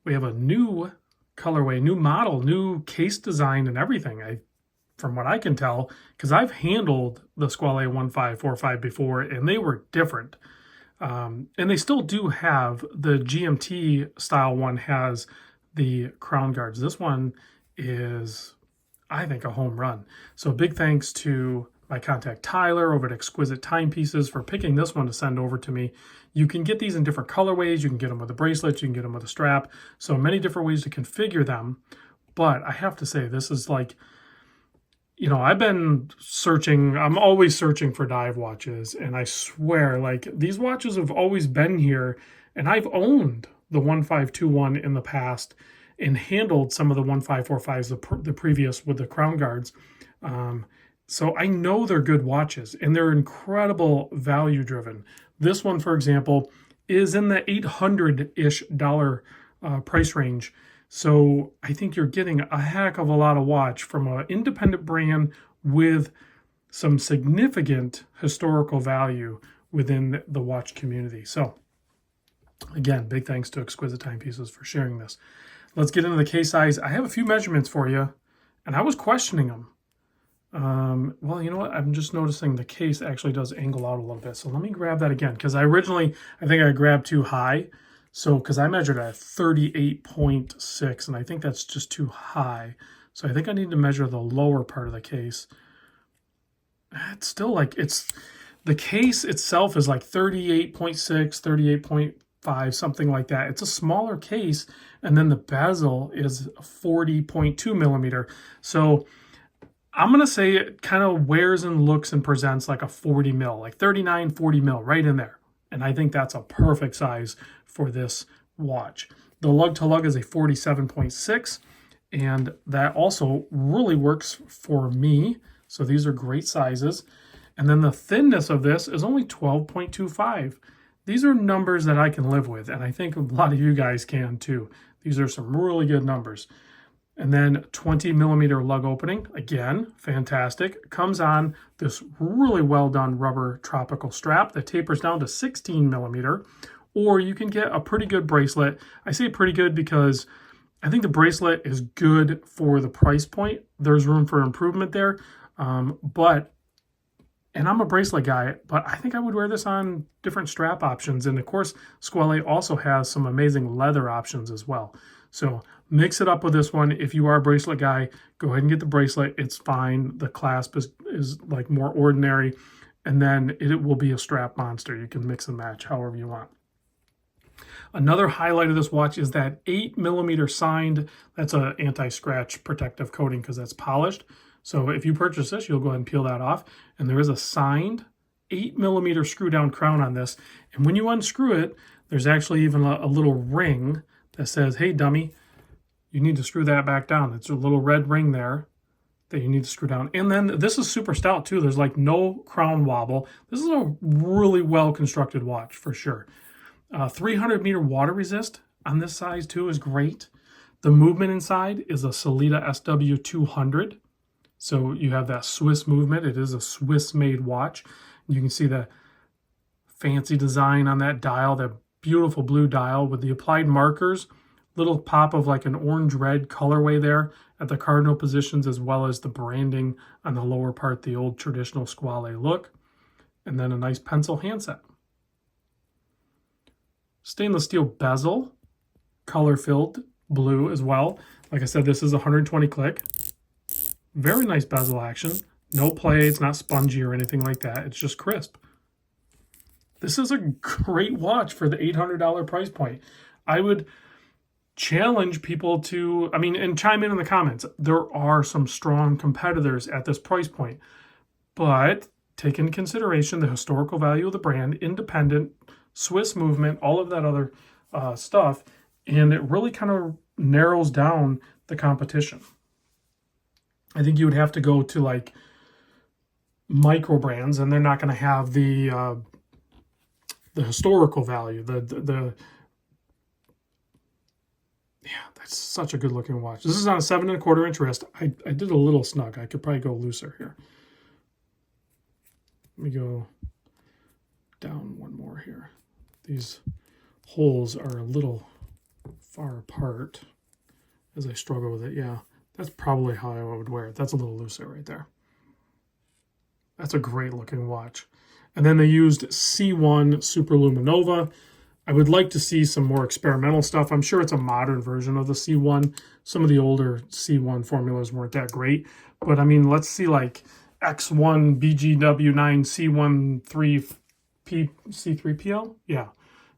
we have a new colorway, new model, new case design and everything. From what I can tell, because I've handled the Squale 1545 before, and they were different. And they still do have, the GMT style one has the crown guards. This one is, I think, a home run. So big thanks to my contact Tyler over at Exquisite Timepieces for picking this one to send over to me. You can get these in different colorways. You can get them with a bracelet. You can get them with a strap. So many different ways to configure them. But I have to say, this is like, you know, I've been searching, I'm always searching for dive watches, and I swear, like, these watches have always been here, and I've owned the 1521 in the past and handled some of the 1545s, the previous with the crown guards. So I know they're good watches, and they're incredible value driven. This one, for example, is in the $800-ish price range. So I think you're getting a heck of a lot of watch from an independent brand with some significant historical value within the watch community. So again, big thanks to Exquisite Timepieces for sharing this. Let's get into the case size. I have a few measurements for you, and I was questioning them. Well, you know what? I'm just noticing the case actually does angle out a little bit. So let me grab that again, because I think I grabbed too high. So, because I measured at 38.6, and I think that's just too high. So I think I need to measure the lower part of the case. It's still like, the case itself is like 38.6, 38.5, something like that. It's a smaller case, and then the bezel is 40.2 millimeter. So I'm going to say it kind of wears and looks and presents like a 40 mil, like 39, 40 mil, right in there. And I think that's a perfect size for this watch. The lug-to-lug is a 47.6, and that also really works for me. So these are great sizes. And then the thinness of this is only 12.25. These are numbers that I can live with, and I think a lot of you guys can too. These are some really good numbers. And then 20 millimeter lug opening, again, fantastic. Comes on this really well done rubber tropical strap that tapers down to 16 millimeter, or you can get a pretty good bracelet. I say pretty good because I think the bracelet is good for the price point. There's room for improvement there. And I'm a bracelet guy, but I think I would wear this on different strap options. And of course, Squale also has some amazing leather options as well. So mix it up with this one. If you are a bracelet guy, go ahead and get the bracelet. It's fine. The clasp is like more ordinary. And then it will be a strap monster. You can mix and match however you want. Another highlight of this watch is that 8 millimeter signed. That's an anti-scratch protective coating because that's polished. So if you purchase this, you'll go ahead and peel that off. And there is a signed 8 millimeter screw down crown on this. And when you unscrew it, there's actually even a little ring that says, hey, dummy, you need to screw that back down. It's a little red ring there that you need to screw down. And then this is super stout too. There's like no crown wobble. This is a really well constructed watch for sure. 300 meter water resist on this size too is great. The movement inside is a Sellita SW200. So you have that Swiss movement. It is a Swiss made watch. You can see the fancy design on that dial, that beautiful blue dial with the applied markers, little pop of like an orange-red colorway there at the cardinal positions, as well as the branding on the lower part, the old traditional Squale look, and then a nice pencil handset. Stainless steel bezel, color-filled blue as well. Like I said, this is 120 click. Very nice bezel action. No play, it's not spongy or anything like that. It's just crisp. This is a great watch for the $800 price point. I would challenge people to, and chime in the comments. There are some strong competitors at this price point, but take into consideration the historical value of the brand, independent, Swiss movement, all of that other stuff, and it really kind of narrows down the competition. I think you would have to go to like micro brands, and they're not going to have the historical value. Yeah, that's such a good looking watch. This is on a 7¼ inch wrist. I did a little snug. I could probably go looser here. Let me go down one more here. These holes are a little far apart as I struggle with it. Yeah, that's probably how I would wear it. That's a little looser right there. That's a great looking watch. And then they used C1 Superluminova. I would like to see some more experimental stuff. I'm sure it's a modern version of the C1. Some of the older C1 formulas weren't that great. But I mean, let's see like X1 BGW9 C13P C3PL. Yeah,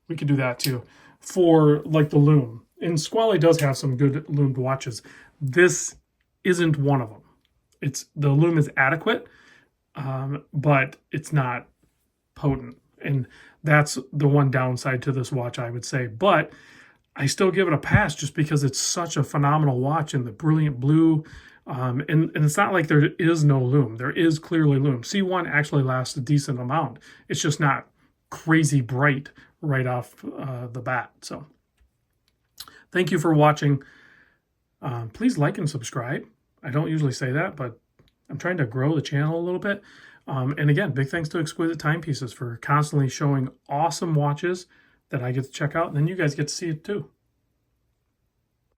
we could do that too. For like the loom. And Squale does have some good loomed watches. This isn't one of them. The loom is adequate, but it's not potent. And that's the one downside to this watch, I would say. But I still give it a pass just because it's such a phenomenal watch in the brilliant blue. And it's not like there is no loom. There is clearly loom. C1 actually lasts a decent amount. It's just not crazy bright right off the bat. So thank you for watching. Please like and subscribe. I don't usually say that, but I'm trying to grow the channel a little bit. And again, big thanks to Exquisite Timepieces for constantly showing awesome watches that I get to check out, and then you guys get to see it too.